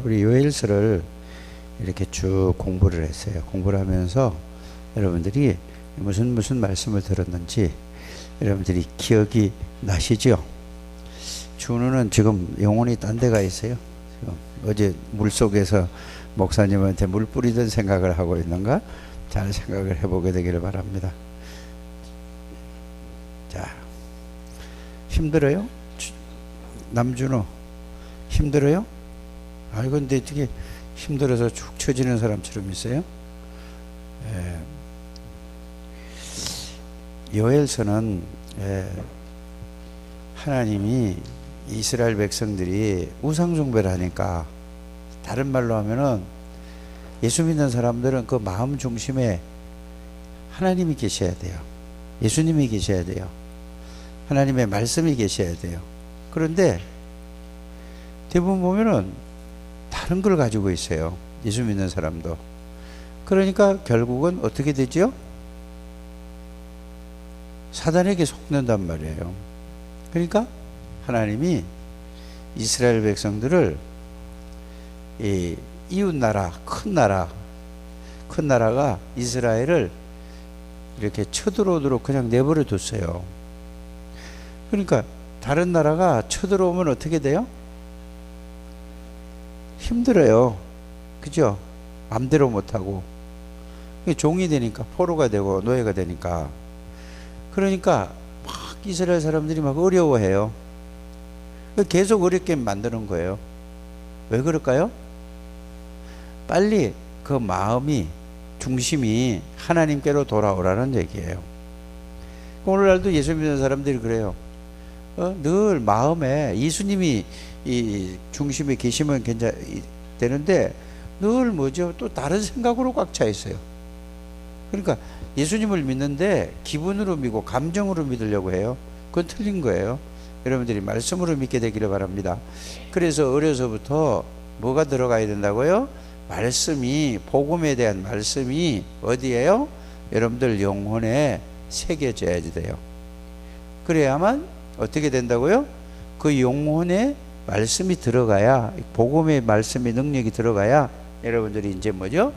우리 요엘서를 이렇게 쭉 공부를 했어요. 공부를 하면서 여러분들이 무슨 말씀을 들었는지 여러분들이 기억이 나시죠? 준우는 지금 영혼이 딴 데가 있어요. 지금 어제 물속에서 목사님한테 물 뿌리던 생각을 하고 있는가? 잘 생각을 해보게 되기를 바랍니다. 자, 힘들어요? 남준호 힘들어요? 아이 근데 어떻게 힘들어서 축 처지는 사람처럼 있어요? 요엘서는 하나님이 이스라엘 백성들이 우상 숭배를 하니까, 다른 말로 하면은 예수 믿는 사람들은 그 마음 중심에 하나님이 계셔야 돼요. 예수님이 계셔야 돼요. 하나님의 말씀이 계셔야 돼요. 그런데 대부분 보면은 다른 걸 가지고 있어요. 예수 믿는 사람도. 그러니까 결국은 어떻게 되죠? 사단에게 속는단 말이에요. 그러니까 하나님이 이스라엘 백성들을 이 이웃 나라, 큰 나라가 이스라엘을 이렇게 쳐들어오도록 그냥 내버려 뒀어요. 그러니까 다른 나라가 쳐들어오면 어떻게 돼요? 힘들어요. 그죠? 맘대로 못하고 종이 되니까, 포로가 되고 노예가 되니까. 그러니까 막 이스라엘 사람들이 막 어려워해요. 계속 어렵게 만드는 거예요. 왜 그럴까요? 빨리 그 마음이, 중심이 하나님께로 돌아오라는 얘기예요. 오늘날도 예수 믿는 사람들이 그래요. 늘 마음에 예수님이 이 중심에 계시면 되는데 늘 뭐죠? 또 다른 생각으로 꽉 차 있어요. 그러니까 예수님을 믿는데 기분으로 믿고 감정으로 믿으려고 해요. 그건 틀린 거예요. 여러분들이 말씀으로 믿게 되기를 바랍니다. 그래서 어려서부터 뭐가 들어가야 된다고요? 말씀이, 복음에 대한 말씀이 어디에요? 여러분들 영혼에 새겨져야 돼요. 그래야만 어떻게 된다고요? 그 영혼에 말씀이 들어가야, 복음의 말씀의 능력이 들어가야 여러분들이 이제 뭐죠?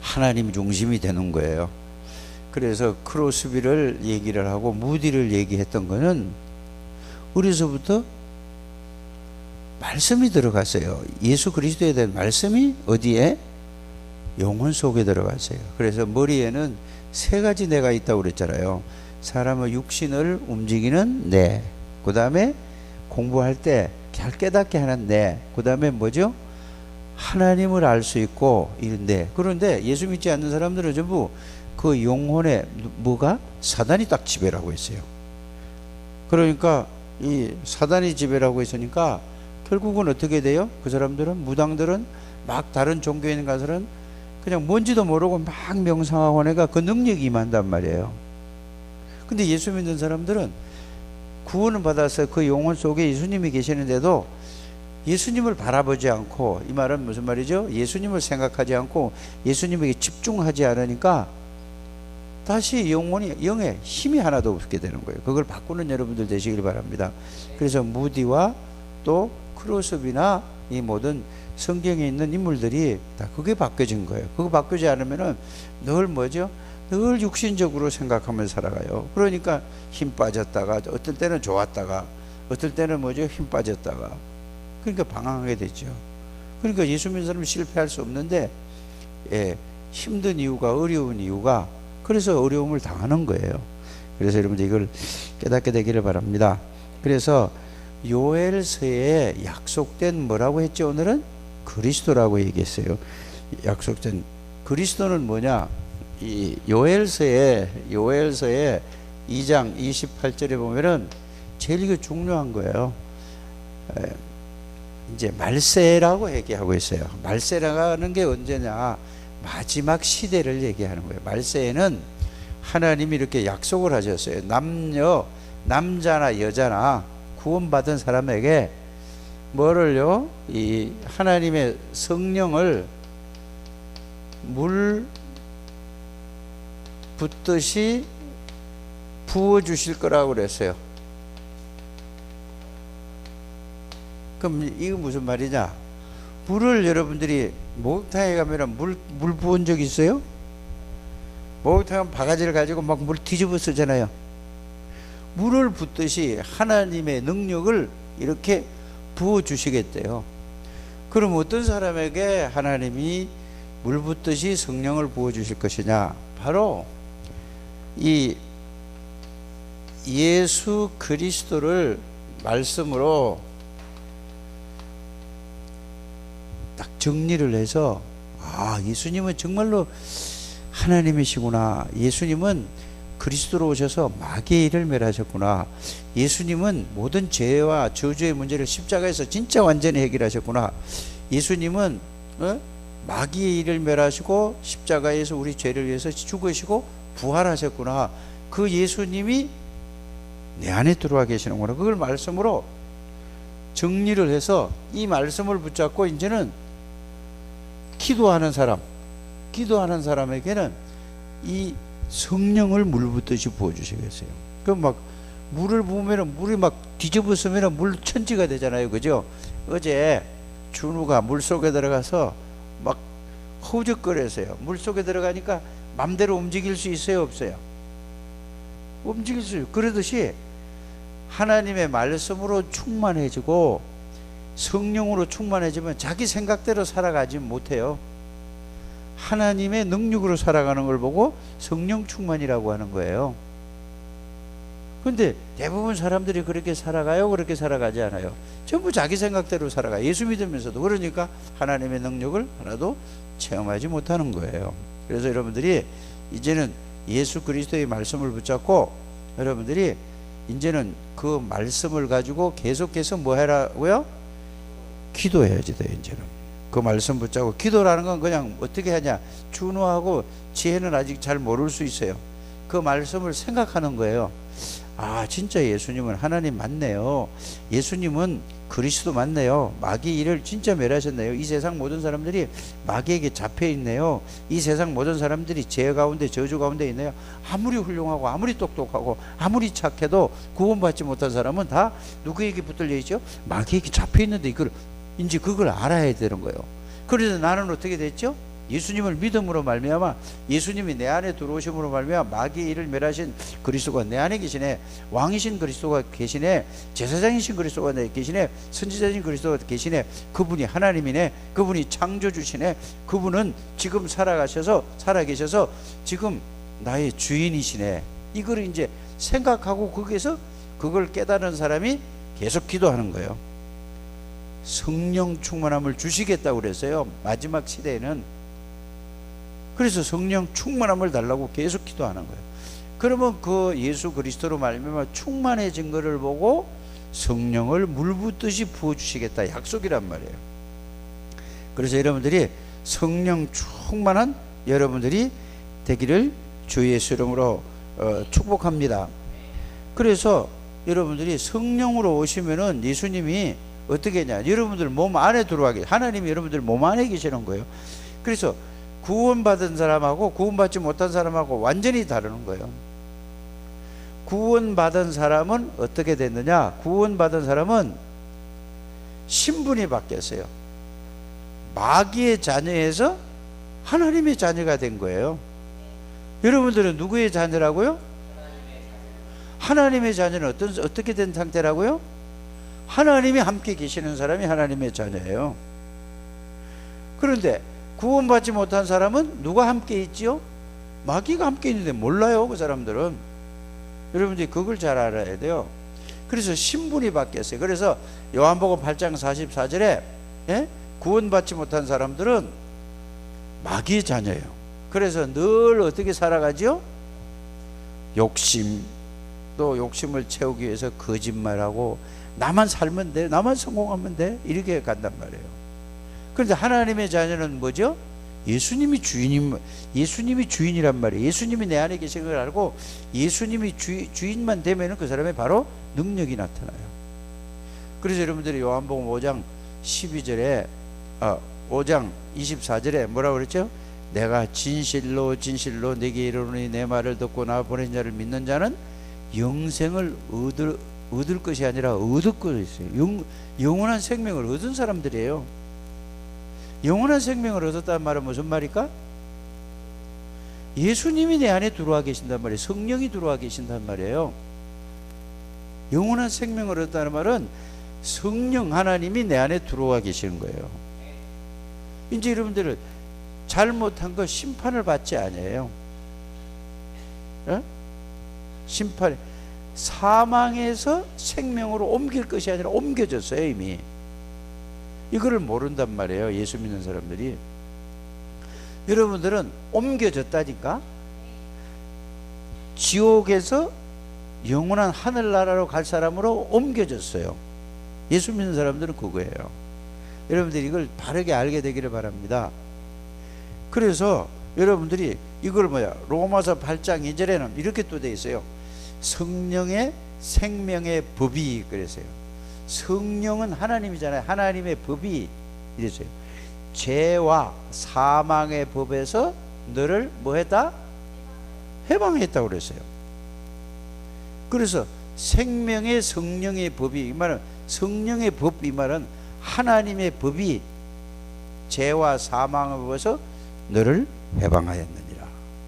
하나님 중심이 되는 거예요. 그래서 크로스비를 얘기를 하고 무디를 얘기했던 거는 어려서부터 말씀이 들어갔어요. 예수 그리스도에 대한 말씀이 어디에? 영혼 속에 들어갔어요. 그래서 머리에는 세 가지 뇌가 있다고 그랬잖아요. 사람의 육신을 움직이는 뇌, 그 다음에 공부할 때 잘 깨닫게 하는 뇌, 그 다음에 뭐죠? 하나님을 알 수 있고 이런 뇌. 그런데 예수 믿지 않는 사람들은 전부 그 영혼에 뭐가? 사단이 딱 지배를 하고 있어요. 그러니까 이 사단이 지배를 하고 있으니까 결국은 어떻게 돼요? 그 사람들은, 무당들은, 막 다른 종교에 있는 가서는 그냥 뭔지도 모르고 막 명상하고 하니까 그 능력이 임한단 말이에요. 근데 예수 믿는 사람들은 구원을 받아서 그 영혼 속에 예수님이 계시는데도 예수님을 바라보지 않고, 이 말은 무슨 말이죠? 예수님을 생각하지 않고 예수님에게 집중하지 않으니까 다시 영에 힘이 하나도 없게 되는 거예요. 그걸 바꾸는 여러분들 되시길 바랍니다. 그래서 무디와 또 크로스비나 이 모든 성경에 있는 인물들이 다 그게 바뀌어진 거예요. 그거 바뀌지 않으면은 늘 뭐죠? 늘 육신적으로 생각하면서 살아가요. 그러니까 힘 빠졌다가, 어떨 때는 좋았다가, 어떨 때는 뭐죠? 힘 빠졌다가. 그러니까 방황하게 되죠. 그러니까 예수 믿는 사람은 실패할 수 없는데, 힘든 이유가, 어려운 이유가, 그래서 어려움을 당하는 거예요. 그래서 여러분들 이걸 깨닫게 되기를 바랍니다. 그래서 요엘서에 약속된 뭐라고 했죠? 오늘은 그리스도라고 얘기했어요. 약속된 그리스도는 뭐냐? 이 요엘서에 2장 28절에 보면은 제일 이거 중요한 거예요. 이제 말세라고 얘기하고 있어요. 말세라는 게 언제냐? 마지막 시대를 얘기하는 거예요. 말세에는 하나님이 이렇게 약속을 하셨어요. 남자나 여자나 구원받은 사람에게 뭐를요? 이 하나님의 성령을 물 붓듯이 부어주실 거라고 그랬어요. 그럼 이거 무슨 말이냐? 물을 여러분들이 목욕탕에 가면 물 부은 적 있어요? 목욕탕은 바가지를 가지고 막 물 뒤집어 쓰잖아요. 물을 붓듯이 하나님의 능력을 이렇게 부어 주시겠대요. 그럼 어떤 사람에게 하나님이 물 붓듯이 성령을 부어 주실 것이냐? 바로 이 예수 그리스도를 말씀으로 딱 정리를 해서, 아, 예수님은 정말로 하나님이시구나. 예수님은 그리스도로 오셔서 마귀의 일을 멸하셨구나. 예수님은 모든 죄와 저주의 문제를 십자가에서 진짜 완전히 해결하셨구나. 예수님은 마귀의 일을 멸하시고 십자가에서 우리 죄를 위해서 죽으시고 부활하셨구나. 그 예수님이 내 안에 들어와 계시는구나. 그걸 말씀으로 정리를 해서 이 말씀을 붙잡고 이제는 기도하는 사람에게는 이 성령을 물 붓듯이 부어주시겠어요. 그럼 막 물을 부으면 물이 막 뒤집어쓰면 물 천지가 되잖아요. 그죠? 어제 준우가 물 속에 들어가서 막 허우적거렸어요. 물 속에 들어가니까 맘대로 움직일 수 있어요? 없어요? 움직일 수 있어요. 그러듯이 하나님의 말씀으로 충만해지고 성령으로 충만해지면 자기 생각대로 살아가지 못해요. 하나님의 능력으로 살아가는 걸 보고 성령 충만이라고 하는 거예요. 근데 대부분 사람들이 그렇게 살아가요? 그렇게 살아가지 않아요? 전부 자기 생각대로 살아가요. 예수 믿으면서도. 그러니까 하나님의 능력을 하나도 체험하지 못하는 거예요. 그래서 여러분들이 이제는 예수 그리스도의 말씀을 붙잡고 여러분들이 이제는 그 말씀을 가지고 계속해서 뭐 해라고요? 기도해야지 돼요. 이제는 그 말씀 붙잡고. 기도라는 건 그냥 어떻게 하냐, 준우하고 지혜는 아직 잘 모를 수 있어요. 그 말씀을 생각하는 거예요. 아, 진짜 예수님은 하나님 맞네요. 예수님은 그리스도 맞네요. 마귀 일을 진짜 멸하셨네요. 이 세상 모든 사람들이 마귀에게 잡혀 있네요. 이 세상 모든 사람들이 죄 가운데 저주 가운데 있네요. 아무리 훌륭하고 아무리 똑똑하고 아무리 착해도 구원받지 못한 사람은 다 누구에게 붙들려 있죠? 마귀에게 잡혀 있는데 이제 그걸 알아야 되는 거예요. 그래서 나는 어떻게 됐죠? 예수님을 믿음으로 말미암아, 예수님이 내 안에 들어오심으로 말미암아 마귀의 일을 멸하신 그리스도가 내 안에 계시네. 왕이신 그리스도가 계시네. 제사장이신 그리스도가 내 계시네. 선지자신 그리스도가 계시네. 그분이 하나님이네. 그분이 창조주시네. 그분은 지금 살아계셔서 지금 나의 주인이시네. 이걸 이제 생각하고 거기에서 그걸 깨달은 사람이 계속 기도하는 거예요. 성령 충만함을 주시겠다고 그랬어요. 마지막 시대에는. 그래서 성령 충만함을 달라고 계속 기도하는 거예요. 그러면 그 예수 그리스도로 말미암아 충만해진 것을 보고 성령을 물 붓듯이 부어주시겠다 약속이란 말이에요. 그래서 여러분들이 성령 충만한 여러분들이 되기를 주 예수 이름으로 축복합니다. 그래서 여러분들이 성령으로 오시면은 예수님이 어떻게 했냐, 여러분들 몸 안에 들어와 계세요. 하나님이 여러분들 몸 안에 계시는 거예요. 그래서 구원받은 사람하고 구원받지 못한 사람하고 완전히 다르는 거예요. 구원받은 사람은 어떻게 됐느냐? 구원받은 사람은 신분이 바뀌었어요. 마귀의 자녀에서 하나님의 자녀가 된 거예요. 여러분들은 누구의 자녀라고요? 하나님의 자녀는 어떻게 된 상태라고요? 하나님이 함께 계시는 사람이 하나님의 자녀예요. 그런데 구원받지 못한 사람은 누가 함께 있지요? 마귀가 함께 있는데 몰라요. 그 사람들은. 여러분들이 그걸 잘 알아야 돼요. 그래서 신분이 바뀌었어요. 그래서 요한복음 8장 44절에 구원받지 못한 사람들은 마귀의 자녀예요. 그래서 늘 어떻게 살아가죠? 또 욕심을 채우기 위해서 거짓말하고 나만 살면 돼, 나만 성공하면 돼, 이렇게 간단 말이에요. 그런데 하나님의 자녀는 뭐죠? 예수님이 주인이란 말이에요. 예수님이 내 안에 계신 걸 알고 예수님이 주인만 되면 그 사람의 바로 능력이 나타나요. 그래서 여러분들이 요한복음 5장 12절에 5장 24절에 뭐라고 그랬죠? 내가 진실로 네게 이르노니 내 말을 듣고 나 보낸 자를 믿는 자는 영생을 얻을 것이 아니라 얻을 것이 있어요. 영원한 생명을 얻은 사람들이에요. 영원한 생명을 얻었다는 말은 무슨 말일까? 예수님이 내 안에 들어와 계신단 말이에요. 성령이 들어와 계신단 말이에요. 영원한 생명을 얻었다는 말은 성령 하나님이 내 안에 들어와 계시는 거예요. 이제 여러분들 잘못한 거 심판을 받지 아니에요. 예? 심판, 사망에서 생명으로 옮길 것이 아니라 옮겨졌어요. 이미 이거를 모른단 말이에요. 예수 믿는 사람들이. 여러분들은 옮겨졌다니까. 지옥에서 영원한 하늘나라로 갈 사람으로 옮겨졌어요. 예수 믿는 사람들은 그거예요. 여러분들이 이걸 바르게 알게 되기를 바랍니다. 그래서 여러분들이 이걸 로마서 8장 2절에는 이렇게 또 돼 있어요. 성령의 생명의 법이 그랬어요. 성령은 하나님이잖아요. 하나님의 법이 이랬어요. 죄와 사망의 법에서 너를 뭐했다? 해방했다고 그랬어요. 그래서 생명의 성령의 법이, 이 말은 성령의 법, 이 말은 하나님의 법이 죄와 사망의 법에서 너를 해방하였느니라.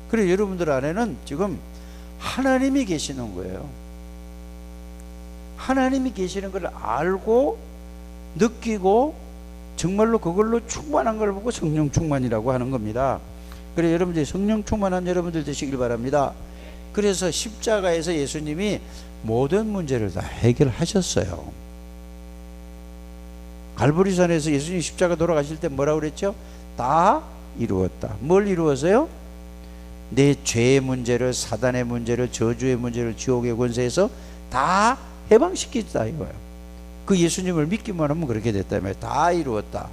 그래서 여러분들 안에는 지금 하나님이 계시는 거예요. 하나님이 계시는 걸 알고 느끼고 정말로 그걸로 충만한 걸 보고 성령 충만이라고 하는 겁니다. 그래서 여러분들이 성령 충만한 여러분들 되시길 바랍니다. 그래서 십자가에서 예수님이 모든 문제를 다 해결하셨어요. 갈보리산에서 예수님 십자가 돌아가실 때 뭐라고 그랬죠? 다 이루었다. 뭘 이루었어요? 내 죄의 문제를, 사단의 문제를, 저주의 문제를, 지옥의 권세에서 다 해방시켰다 이거예요. 그 예수님을 믿기만 하면 그렇게 됐다며. 다 이루었다.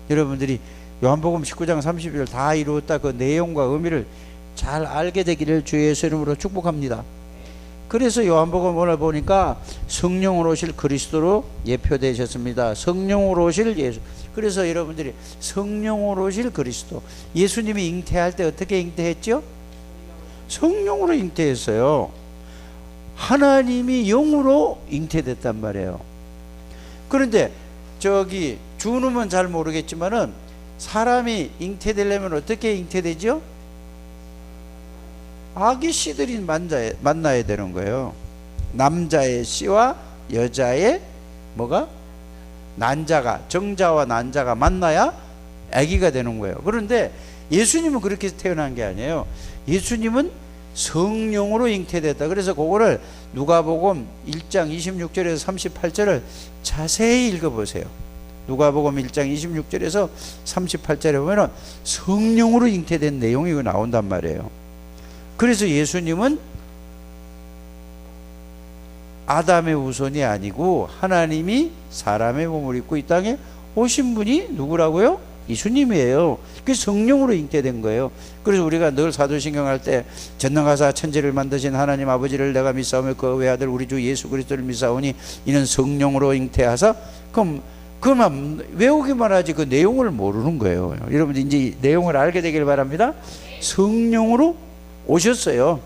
여러분들이 요한복음 19장 30절 다 이루었다 그 내용과 의미를 잘 알게 되기를 주의 예수 이름으로 축복합니다. 그래서 요한복음 오늘 보니까 성령으로 오실 그리스도로 예표되셨습니다. 성령으로 오실 예수. 그래서 여러분들이 성령으로 오실 그리스도, 예수님이 잉태할 때 어떻게 잉태했죠? 성령으로 잉태했어요. 하나님이 영으로 잉태됐단 말이에요. 그런데 저기 주님은 잘 모르겠지만은 사람이 잉태되려면 어떻게 잉태되죠? 아기 씨들이 만나야 되는 거예요. 남자의 씨와 여자의 뭐가? 난자가, 정자와 난자가 만나야 아기가 되는 거예요. 그런데 예수님은 그렇게 태어난 게 아니에요. 예수님은 성령으로 잉태됐다. 그래서 그거를 누가복음 1장 26절에서 38절을 자세히 읽어보세요. 누가복음 1장 26절에서 38절에 보면은 성령으로 잉태된 내용이 나온단 말이에요. 그래서 예수님은 아담의 후손이 아니고 하나님이 사람의 몸을 입고 이 땅에 오신 분이 누구라고요? 예수님이에요. 그래서 성령으로 잉태된 거예요. 그래서 우리가 늘 사도신경 할 때 전능하사 천지를 만드신 하나님 아버지를 내가 믿사오며 그 외아들 우리 주 예수 그리스도를 믿사오니 이는 성령으로 잉태하사, 그만 외우기만 하지 그 내용을 모르는 거예요. 여러분 이제 내용을 알게 되길 바랍니다. 성령으로 오셨어요.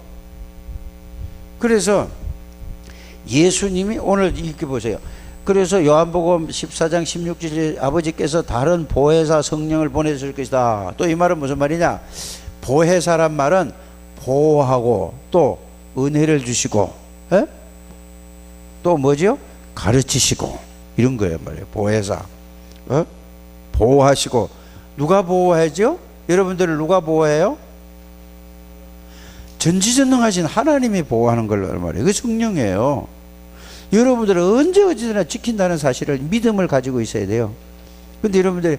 그래서 예수님이 오늘 이렇게 보세요. 그래서 요한복음 14장 16절에 아버지께서 다른 보혜사 성령을 보내실 것이다. 또 이 말은 무슨 말이냐? 보혜사란 말은 보호하고 또 은혜를 주시고 또 뭐죠? 가르치시고 이런 거예요 말이에요. 보혜사. 보호하시고. 누가 보호하죠? 여러분들을 누가 보호해요? 전지전능하신 하나님이 보호하는 걸로 말이에요. 그 성령이에요. 여러분들은 언제 어디서나 지킨다는 사실을 믿음을 가지고 있어야 돼요. 근데 여러분들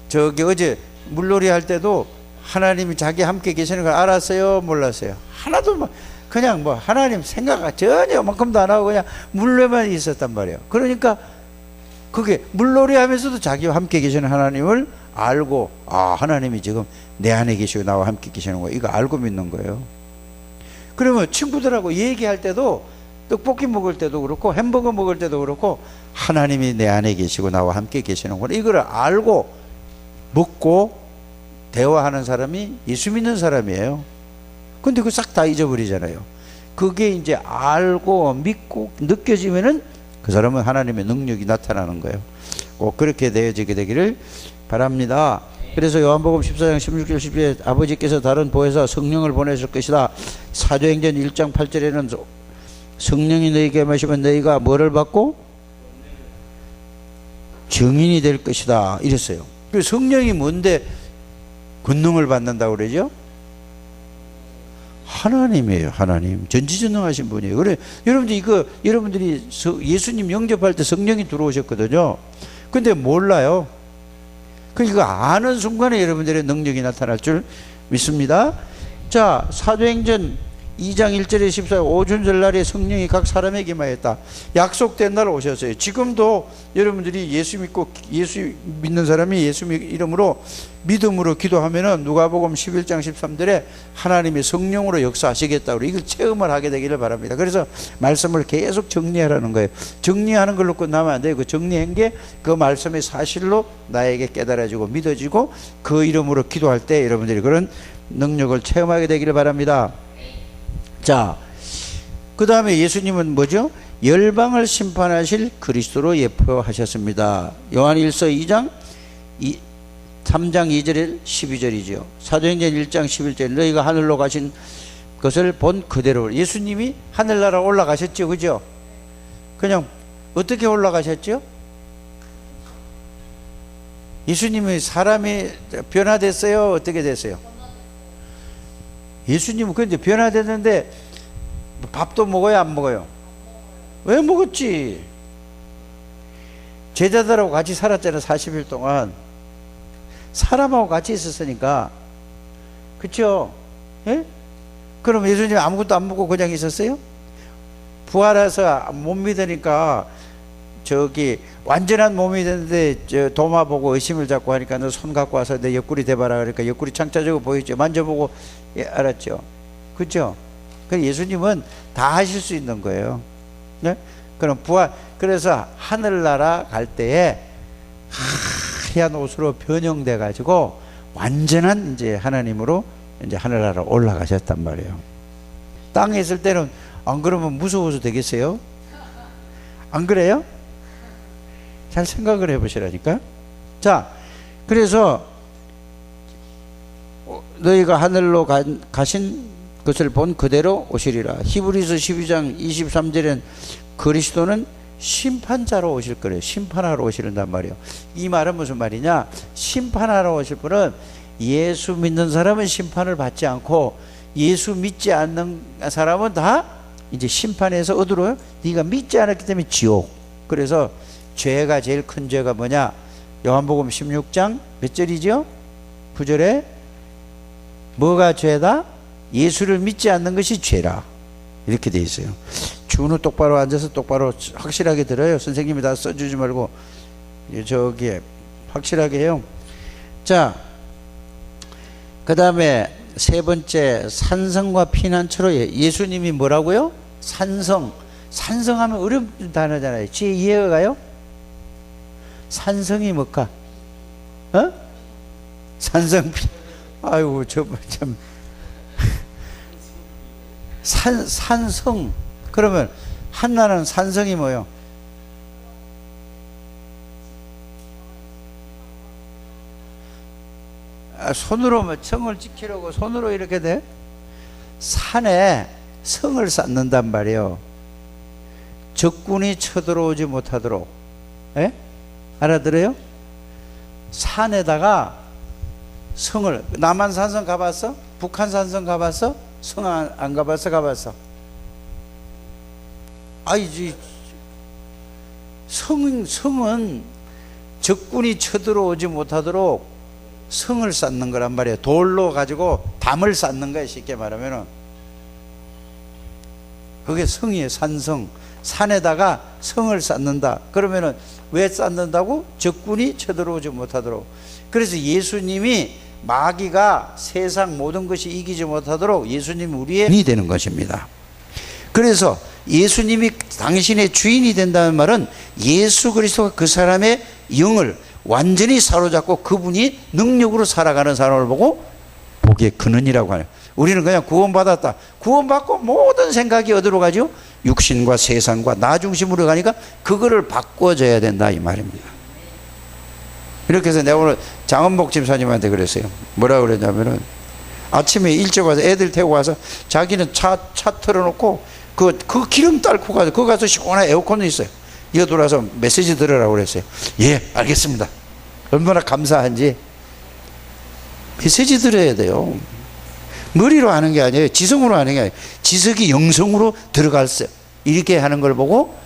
저기 어제 물놀이 할 때도 하나님이 자기 함께 계시는 걸 알았어요? 몰랐어요? 하나도 그냥 하나님 생각 전혀 만큼도 안 하고 그냥 물에만 있었단 말이에요. 그러니까 그게 물놀이 하면서도 자기와 함께 계시는 하나님을 알고, 아, 하나님이 지금 내 안에 계시고 나와 함께 계시는 거예요. 이거 알고 믿는 거예요. 그러면 친구들하고 얘기할 때도, 떡볶이 먹을 때도 그렇고 햄버거 먹을 때도 그렇고 하나님이 내 안에 계시고 나와 함께 계시는구나, 이걸 알고 먹고 대화하는 사람이 예수 믿는 사람이에요. 근데 그거 싹 다 잊어버리잖아요. 그게 이제 알고 믿고 느껴지면은 그 사람은 하나님의 능력이 나타나는 거예요. 꼭 그렇게 되어지게 되기를 바랍니다. 그래서 요한복음 14장 16절 17절에 아버지께서 다른 보혜사 성령을 보내실 것이다. 사도행전 1장 8절에는 성령이 너희에게 마시면 너희가 뭐를 받고? 증인이 될 것이다 이랬어요. 그 성령이 뭔데 권능을 받는다고 그러죠? 하나님이에요. 하나님 전지전능하신 분이에요. 그래 여러분들이 예수님 영접할 때 성령이 들어오셨거든요. 근데 몰라요. 그러니까 아는 순간에 여러분들의 능력이 나타날 줄 믿습니다. 자, 사도행전 2장 1절에 14절 오순절 날에 성령이 각 사람에게 임하였다. 약속된 날 오셨어요. 지금도 여러분들이 예수 믿는 사람이 예수 이름으로 믿음으로 기도하면은 누가복음 11장 13절에 하나님이 성령으로 역사하시겠다고 이걸 체험을 하게 되기를 바랍니다. 그래서 말씀을 계속 정리하라는 거예요. 정리하는 걸로 끝나면 안 돼요. 그 정리한 게 그 말씀의 사실로 나에게 깨달아지고 믿어지고 그 이름으로 기도할 때 여러분들이 그런 능력을 체험하게 되기를 바랍니다. 자, 그 다음에 예수님은 뭐죠? 열방을 심판하실 그리스도로 예표하셨습니다. 요한일서 3장 2절 12절이죠. 사도행전 1장 11절 너희가 하늘로 가신 것을 본 그대로. 예수님이 하늘나라 올라가셨죠, 그죠? 그냥 어떻게 올라가셨죠? 예수님이 사람이 변화됐어요? 어떻게 됐어요? 예수님은 그런데 변화됐는데 밥도 먹어요, 안 먹어요? 왜 먹었지? 제자들하고 같이 살았잖아요. 40일 동안 사람하고 같이 있었으니까. 그쵸? 예? 그럼 예수님 아무것도 안 먹고 그냥 있었어요? 부활해서 못 믿으니까 저기 완전한 몸이 됐는데 도마 보고 의심을 잡고 하니까 너 손 갖고 와서 내 옆구리 대봐라. 그러니까 옆구리 창자적으로 보이죠. 만져보고 알았죠. 그렇죠? 예수님은 다 하실 수 있는 거예요. 네? 그럼 그래서 하늘나라 갈 때에 하얀 옷으로 변형돼 가지고 완전한 이제 하나님으로 이제 하늘나라 올라가셨단 말이에요. 땅에 있을 때는 안 그러면 무서워서 되겠어요? 안 그래요? 잘 생각을 해보시라니까. 자, 그래서 너희가 하늘로 가신 것을 본 그대로 오시리라. 히브리서 12장 23절엔 그리스도는 심판자로 오실 거래요. 심판하러 오시는단 말이에요. 이 말은 무슨 말이냐? 심판하러 오실 분은 예수 믿는 사람은 심판을 받지 않고 예수 믿지 않는 사람은 다 이제 심판에서 어디로요? 네가 믿지 않았기 때문에 지옥. 그래서 죄가 제일 큰 죄가 뭐냐? 요한복음 16장 몇 절이죠? 9절에 뭐가 죄다? 예수를 믿지 않는 것이 죄라. 이렇게 돼 있어요. 준우 똑바로 앉아서 똑바로 확실하게 들어요. 선생님이 다 써주지 말고 저기에 확실하게 해요. 자, 그 다음에 세 번째 산성과 피난처로 예수님이 뭐라고요? 산성. 산성하면 어려운 단어잖아요. 제 이해가 가요? 산성이 뭘까? 어? 산성. 아이고 참. 산성. 그러면 한나는 산성이 뭐요? 손으로 뭐 성을 지키려고 손으로 이렇게 돼? 산에 성을 쌓는단 말이에요. 적군이 쳐들어오지 못하도록. 예? 알아들어요? 산에다가 성을. 남한산성 가봤어? 북한산성 가봤어? 성 안 가봤어? 가봤어? 아이지. 성은 적군이 쳐들어오지 못하도록 성을 쌓는 거란 말이에요. 돌로 가지고 담을 쌓는 거예요. 쉽게 말하면은 그게 성이에요. 산성. 산에다가 성을 쌓는다. 그러면은 왜 쌓는다고? 적군이 쳐들어오지 못하도록. 그래서 예수님이 마귀가 세상 모든 것이 이기지 못하도록 예수님이 우리의 주인이 되는 것입니다. 그래서 예수님이 당신의 주인이 된다는 말은 예수 그리스도가 그 사람의 영을 완전히 사로잡고 그분이 능력으로 살아가는 사람을 보고 복의 근원이라고 하네요. 우리는 그냥 구원받았다. 구원받고 모든 생각이 어디로 가죠? 육신과 세상과 나 중심으로 가니까 그거를 바꿔줘야 된다 이 말입니다. 이렇게 해서 내가 오늘 장은복 집사님한테 그랬어요. 뭐라 그랬냐면은 아침에 일찍 와서 애들 태우고 와서 자기는 차 틀어놓고 그 기름 딸고 가서 거기 가서 시원한 에어컨이 있어요. 이거 돌아서 메시지 들으라고 그랬어요. 예, 알겠습니다. 얼마나 감사한지. 메시지 들어야 돼요. 머리로 하는 게 아니에요. 지성으로 하는 게 아니에요. 지성이 영성으로 들어갔어요. 이렇게 하는 걸 보고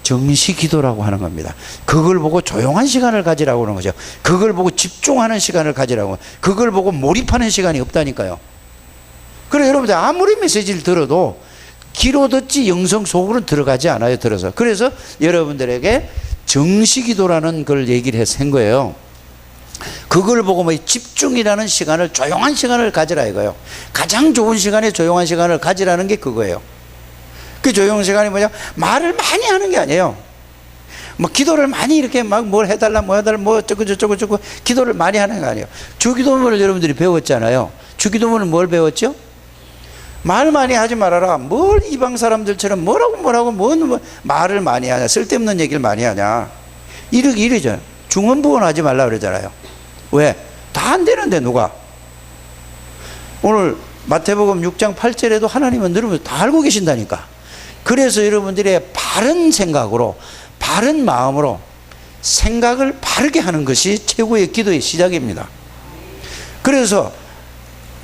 정시 기도라고 하는 겁니다. 그걸 보고 조용한 시간을 가지라고 하는 거죠. 그걸 보고 집중하는 시간을 가지라고. 그걸 보고 몰입하는 시간이 없다니까요. 그래 여러분들 아무리 메시지를 들어도 귀로 듣지 영성 속으로 들어가지 않아요. 들어서. 그래서 여러분들에게 정시 기도라는 걸 얘기를 해서 한 거예요. 그걸 보고 뭐 집중이라는 시간을, 조용한 시간을 가지라 이거예요. 가장 좋은 시간에 조용한 시간을 가지라는 게 그거예요. 그 조용한 시간이 뭐냐? 말을 많이 하는 게 아니에요. 뭐 기도를 많이 이렇게 막 뭘 해달라 뭐 해달라 뭐 어쩌고 기도를 많이 하는 게 아니에요. 주기도문을 여러분들이 배웠잖아요. 주기도문은 뭘 배웠죠? 말 많이 하지 말아라. 뭘 이방 사람들처럼 뭐라고 뭔 말을 많이 하냐, 쓸데없는 얘기를 많이 하냐, 이러죠. 중언부언하지 말라 그러잖아요. 왜? 다 안 되는데 누가? 오늘 마태복음 6장 8절에도 하나님은 여러분 다 알고 계신다니까. 그래서 여러분들의 바른 생각으로, 바른 마음으로 생각을 바르게 하는 것이 최고의 기도의 시작입니다. 그래서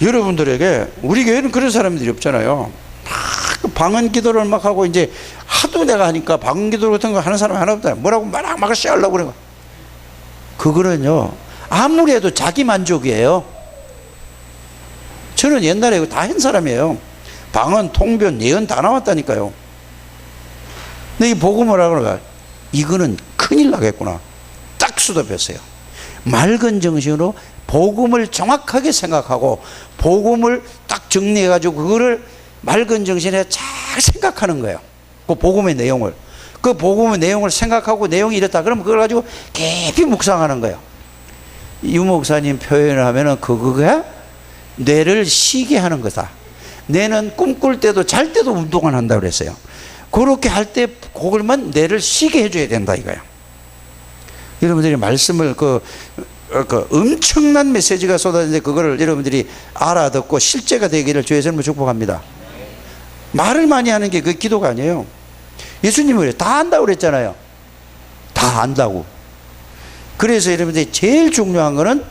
여러분들에게, 우리 교회는 그런 사람들이 없잖아요. 막 방언 기도를 막 하고 이제 하도 내가 하니까 방언 기도 같은 거 하는 사람이 하나 없다. 뭐라고 막 씌우려고 그래. 그거는요, 아무리 해도 자기 만족이에요. 저는 옛날에 이거 다 한 사람이에요. 방언, 통변, 예언 다 나왔다니까요. 근데 이 복음을 하고 이거는 큰일 나겠구나. 딱 수습했어요. 맑은 정신으로 복음을 정확하게 생각하고 복음을 딱 정리해가지고 그거를 맑은 정신에 잘 생각하는 거예요. 그 복음의 내용을. 그 복음의 내용을 생각하고 내용이 이렇다. 그러면 그걸 가지고 깊이 묵상하는 거예요. 유 목사님 표현을 하면은 그거가 뇌를 쉬게 하는 거다. 뇌는 꿈꿀 때도 잘 때도 운동을 한다고 그랬어요. 그렇게 할 때 그걸만 뇌를 쉬게 해줘야 된다 이거예요. 여러분들이 말씀을 엄청난 메시지가 쏟아지는데 그거를 여러분들이 알아듣고 실제가 되기를 주의 이름으로 축복합니다. 말을 많이 하는 게 그 기도가 아니에요. 예수님은 다 안다고 그랬잖아요. 다 안다고. 그래서 여러분들이 제일 중요한 거는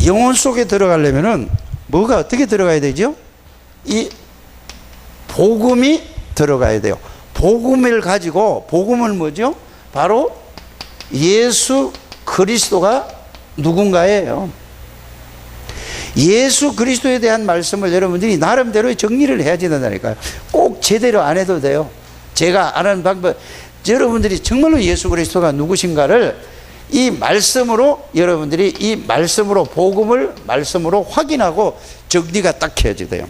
영혼 속에 들어가려면은 뭐가 어떻게 들어가야 되죠? 이 복음이 들어가야 돼요. 복음을 가지고, 복음은 뭐죠? 바로 예수 그리스도가 누군가예요. 예수 그리스도에 대한 말씀을 여러분들이 나름대로 정리를 해야 된다니까요. 꼭 제대로 안 해도 돼요. 제가 아는 방법, 여러분들이 정말로 예수 그리스도가 누구신가를 이 말씀으로, 여러분들이 이 말씀으로, 복음을 말씀으로 확인하고 정리가 딱 해야지 돼요.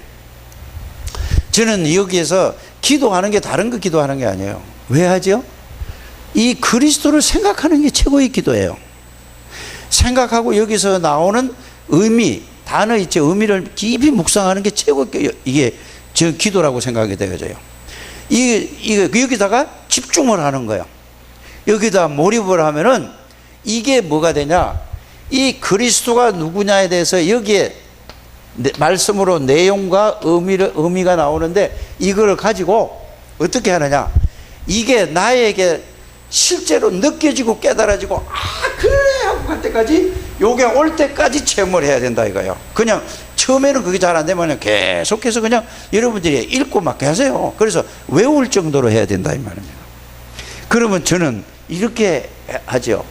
저는 여기에서 기도하는 게 다른 거 기도하는 게 아니에요. 왜 하죠? 이 그리스도를 생각하는 게 최고의 기도예요. 생각하고 여기서 나오는 의미, 단어 있죠. 의미를 깊이 묵상하는 게 이게 저 기도라고 생각이 되어져요. 여기다가 집중을 하는 거예요. 여기다 몰입을 하면은 이게 뭐가 되냐? 이 그리스도가 누구냐에 대해서 여기에 말씀으로 내용과 의미가 나오는데 이거를 가지고 어떻게 하느냐? 이게 나에게 실제로 느껴지고 깨달아지고, 그래 하고 갈 때까지, 요게 올 때까지 체험을 해야 된다 이거예요. 그냥 처음에는 그게 잘 안 되면 계속해서 그냥 여러분들이 읽고 막 하세요. 그래서 외울 정도로 해야 된다 이 말입니다. 그러면 저는 이렇게 하죠.